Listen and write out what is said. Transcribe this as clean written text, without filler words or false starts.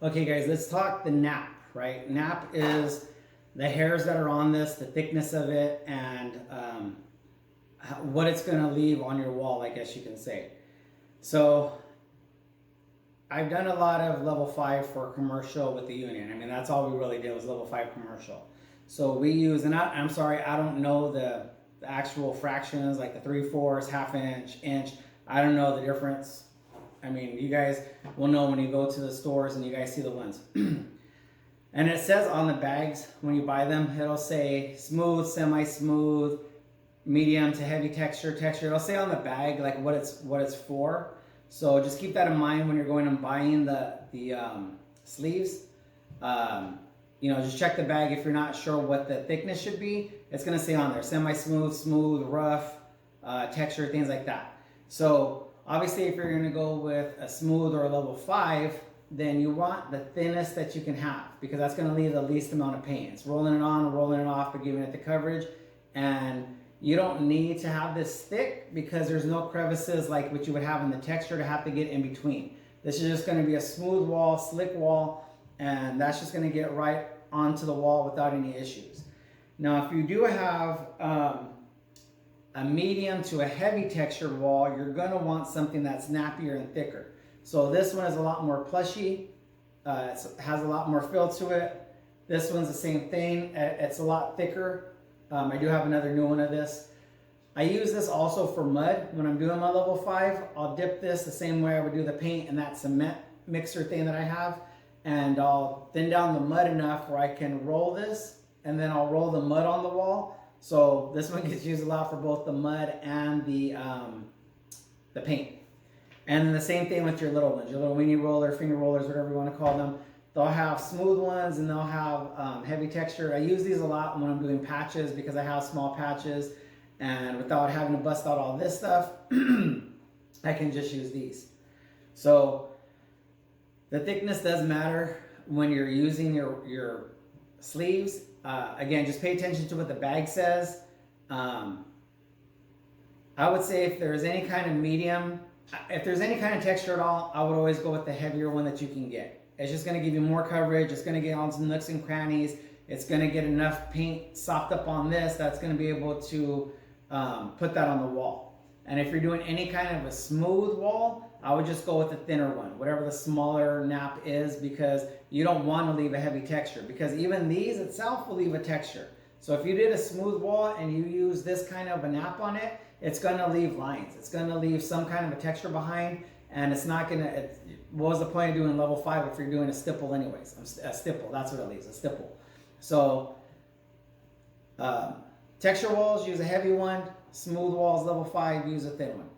Okay guys, let's talk the nap, right? Nap is the hairs that are on this, the thickness of it, and what it's gonna leave on your wall, I guess you can say. So I've done a lot of level 5 for commercial with the union. I mean, that's all we really did was level 5 commercial. So we use, and I'm sorry, I don't know the actual fractions, like the 3/4, half inch, inch. I don't know the difference. I mean, you guys will know when you go to the stores and you guys see the ones. And it says on the bags, when you buy them, it'll say smooth, semi-smooth, medium to heavy texture. It'll say on the bag like what it's for. So just keep that in mind when you're going and buying the sleeves. You know, just check the bag if you're not sure what the thickness should be. It's going to say on there semi-smooth, smooth, rough, texture, things like that. So obviously if you're going to go with a smooth or a level 5, then you want the thinnest that you can have, because that's going to leave the least amount of paint. It's rolling it on, rolling it off, but giving it the coverage. And you don't need to have this thick because there's no crevices like what you would have in the texture to have to get in between. This is just going to be a smooth wall, slick wall, and that's just going to get right onto the wall without any issues. Now if you do have a medium to a heavy textured wall, you're going to want something that's snappier and thicker. So this one is a lot more plushy, it has a lot more fill to it. This one's the same thing, it's a lot thicker. I do have another new one of this. I use this also for mud. When I'm doing my level 5, I'll dip this the same way I would do the paint in that cement mixer thing that I have. And I'll thin down the mud enough where I can roll this, and then I'll roll the mud on the wall. So this one gets used a lot for both the mud and the paint. And then the same thing with your little ones, your little weenie roller, finger rollers, whatever you want to call them. They'll have smooth ones and they'll have heavy texture. I use these a lot when I'm doing patches because I have small patches, and without having to bust out all this stuff, I can just use these. So the thickness does matter when you're using your sleeves. Again, just pay attention to what the bag says. I would say if there's any kind of medium, if there's any kind of texture at all, I would always go with the heavier one that you can get. It's just going to give you more coverage. It's going to get on some nooks and crannies. It's going to get enough paint sopped up on this that's going to be able to put that on the wall. And if you're doing any kind of a smooth wall, I would just go with the thinner one, whatever the smaller nap is, because you don't want to leave a heavy texture, because even these itself will leave a texture. So if you did a smooth wall and you use this kind of a nap on it, it's going to leave lines. It's going to leave some kind of a texture behind, and it's not going to, what was the point of doing level 5 if you're doing a stipple anyways? A stipple, that's what it leaves, a stipple. So texture walls, use a heavy one. Smooth walls, level 5, use a thin one.